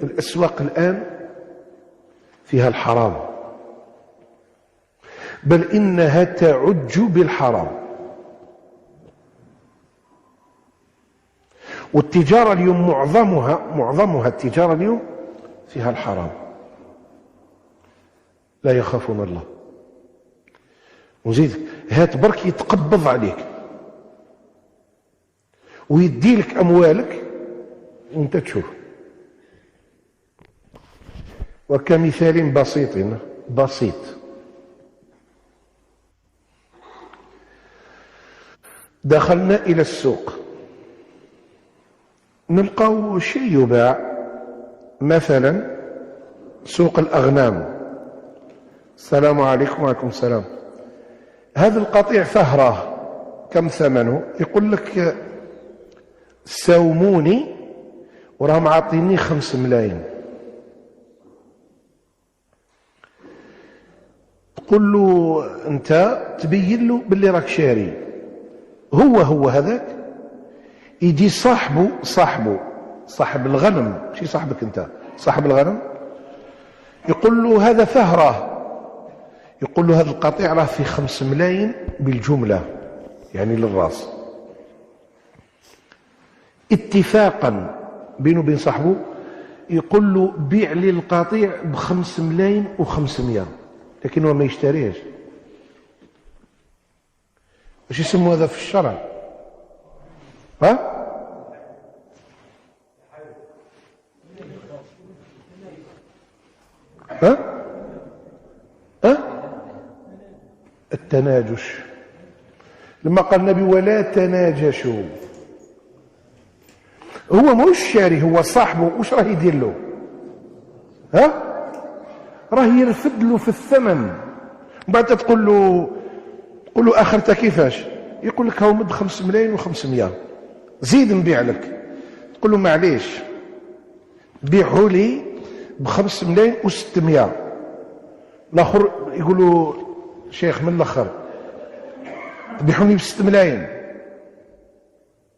الأسواق الآن فيها الحرام، بل إنها تعج بالحرام. والتجارة اليوم معظمها التجارة اليوم فيها الحرام. لا يخافون الله. وزيد هات برك يتقبض عليك ويديلك أموالك وانت تشوف. وكمثال بسيط دخلنا إلى السوق، نلقاو شيء يباع، مثلا سوق الأغنام. السلام عليكم. وعليكم السلام. هذا القطيع فهرة، كم ثمنه؟ يقول لك ساوموني وراهم عاطيني 5 ملايين. تقول له انت تبين له باللي راك شاري. هو هذاك يجي صاحب الغنم، ماشي صاحبك انت، صاحب الغنم، يقول له هذا فهرة، يقول له هذا القطيع راه في 5 ملايين بالجملة، يعني للراس، اتفاقا بينه وبين صاحبه. يقول له بيع لي القطيع ب5 ملايين و500، لكن هو ما يشتريش. ايش يسموا هذا في الشرع؟ ها؟ التناجش. لما قال النبي ولا تناجشوا، هو مش شاري، هو صاحبه، وش راه يدير له؟ راه يرفد له في الثمن. وبعد تقول له اخرتها كيفاش؟ يقول لك هاو مد 5 ملايين و500، زيد نبيع لك. تقول له معليش بيعه لي ب5 ملايين و600. الاخر يقول له شيخ من الاخر بيعوني ب6 ملايين.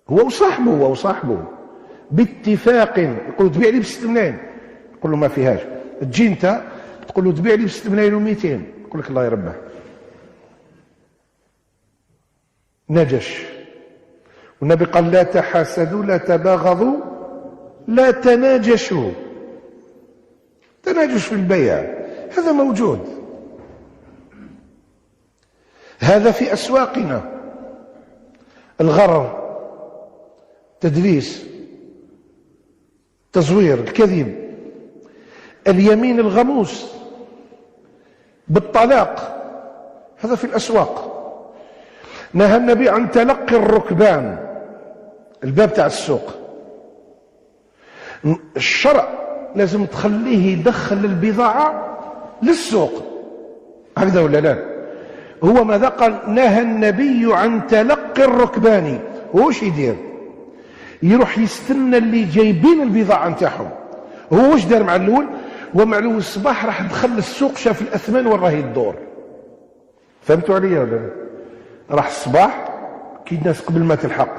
هو وصاحبه باتفاق. يقول له تبيع لي ب6 ملايين، يقول له ما فيهاش. تجي انت تقول له تبيع لي ب6 ملايين و200، يقول لك الله يربح. نجش. والنبي قال لا تحاسدوا، لا تباغضوا، لا تناجشوا. تناجش في البيع هذا موجود، هذا في أسواقنا. الغرر، تدليس، تزوير، الكذب، اليمين الغموس بالطلاق، هذا في الأسواق. نهى النبي عن تلقي الركبان، الباب تاع السوق. الشرع لازم تخليه يدخل البضاعة للسوق، هكذا ولا لا؟ هو ماذا قال؟ نهى النبي عن تلقي الركبان. وش يدير؟ يروح يستنى اللي جايبين البضاعة نتاعهم. هو وش دار مع الأول؟ هو مع الأول الصباح راح دخل السوق، شاف الأثمان وين راهي الدور. فهمتوا عليا ولا لا؟ راح الصباح كي الناس قبل ما تلحق،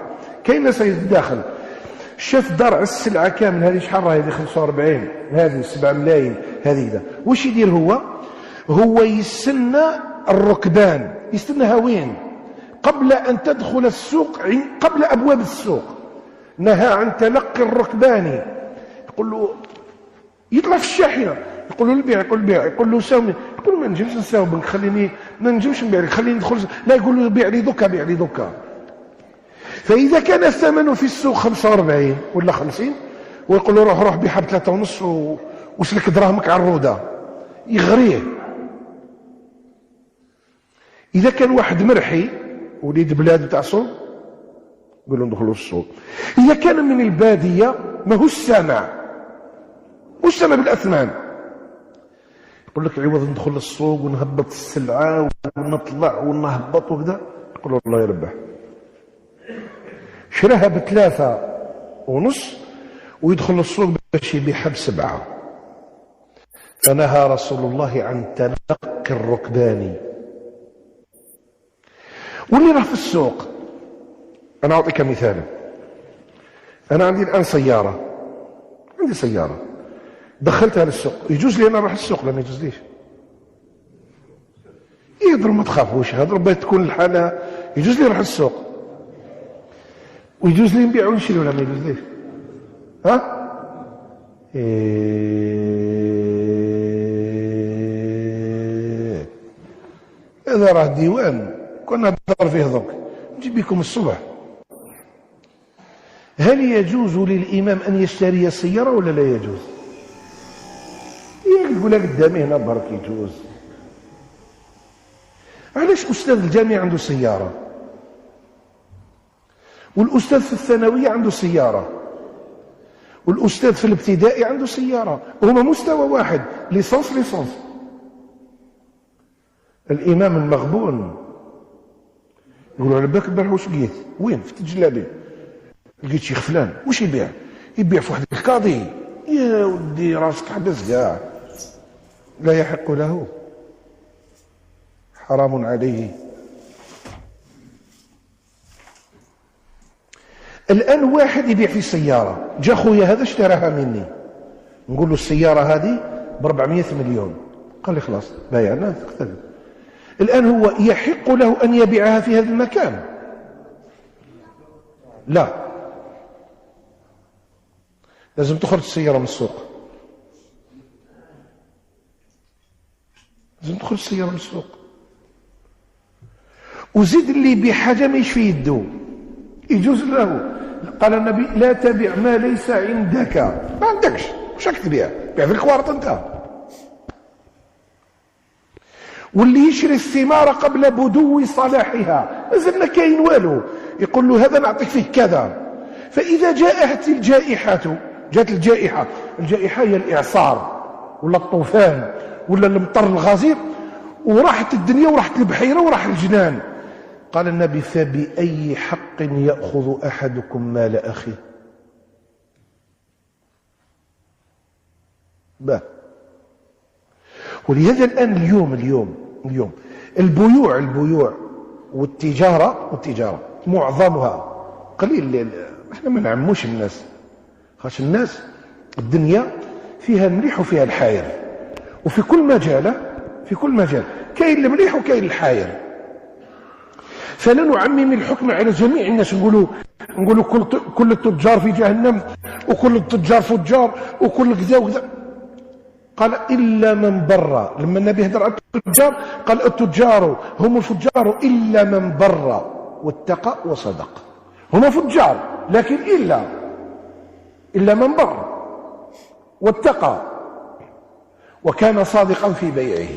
كاين ناس يتداخل، شاف درع السلعة كامل، هذه شحال راهي؟ هذه 45، هذه 7 ملايين، هذه ذا. وش يدير هو يستنى الركبان، يستناها وين؟ قبل أن تدخل السوق، قبل أبواب السوق. نهى عن تلقي الركبان. يقول له يطلع في الشاحنة، يقول له البيع، يقول له ساومي، يقول له ما نجمش نساومك، خليني ما نجمش نبيع لك، خليني ندخل. لا، يقول له بيع لي دوكا. فإذا كان الثمن في السوق 45 ولا 50، ويقول له روح بيعها ب3.5 وسلك دراهمك على الرودة، يغريه. إذا كان واحد مرحي وليد بلاد تاع سوق، يقول له ندخلوا السوق. إذا كان من البادية ما هو السامع بالأثمان، يقول لك عوض ندخل السوق ونهبط السلعة ونطلع ونهبط وكذا، يقول له الله يربح. شراها ب3.5 ويدخل السوق باش يبيعها ب7. فنهى رسول الله عن تلقي الركبان. واللي راه في السوق، أنا أعطيك مثال. أنا عندي الآن سيارة، دخلتها للسوق، يجوز لي انا نروح للسوق؟ لا ما يجوزليش. يهضروا ما تخافوش، هضروا بغيت تكون الحاله، يجوز لي نروح للسوق ويجوز لي نبيع ونشري ولا ما يجوزليش؟ ها؟ هذا راه ديوان كنا نهضر فيه درك، نجيب بكم الصبح. هل يجوز للإمام أن يشتري سيارة ولا لا يجوز؟ يقول لك قدامي هنا برك يجوز. علاش أستاذ الجامعة عنده سيارة والأستاذ في الثانوية عنده سيارة والأستاذ في الابتدائي عنده سيارة وهما مستوى واحد، ليسانس. الإمام المغبون يقولوا على بالك البارح واش لقيت؟ وين؟ في الجلابي لقيت شيخ فلان، واش يبيع؟ يبيع في واحد القاضي. يا ودي راسك حبس كاع، لا يحق له، حرام عليه. الآن واحد يبيع في سيارة، جا خويا هذا اشتراها مني، نقول له السيارة هذه ب400 مليون، قال لي خلاص بايعنا تختلف. الآن هو يحق له أن يبيعها في هذا المكان؟ لا، لازم تخرج السيارة من السوق، لازم تخرج السيارة من السوق. وزيد اللي يبيع حاجة ما يشفي يدو يجوز له. قال النبي لا تبع ما ليس عندك، ما عندكش واش راك تبيع؟ بيع في الكوارط انت. واللي يشري الثمار قبل بدو صلاحها مازال ما كاين والو، يقول له هذا نعطيك فيه كذا. فإذا جاءت الجائحة، جاءت الجائحة هي الإعصار ولا الطوفان ولا المطر الغزير، وراحت الدنيا وراحت البحيرة وراح الجنان، قال النبي فبأي حق يأخذ أحدكم مال أخيه؟ ولهذا الآن اليوم البيوع والتجارة معظمها قليل. احنا ما نعموش الناس، خاطر الناس الدنيا فيها المليح وفيها الحاير، وفي كل مجال كاين المليح وكاين الحاير. فلا نعمم الحكم على جميع الناس، نقولوا كل التجار في جهنم وكل التجار فجار وكل كذا وكذا. قال إلا من بر، لما النبي هدر على التجار قال التجار هم الفجار إلا من بر واتقى وصدق. هم فجار لكن إلا من بر واتقى وكان صادقا في بيعه.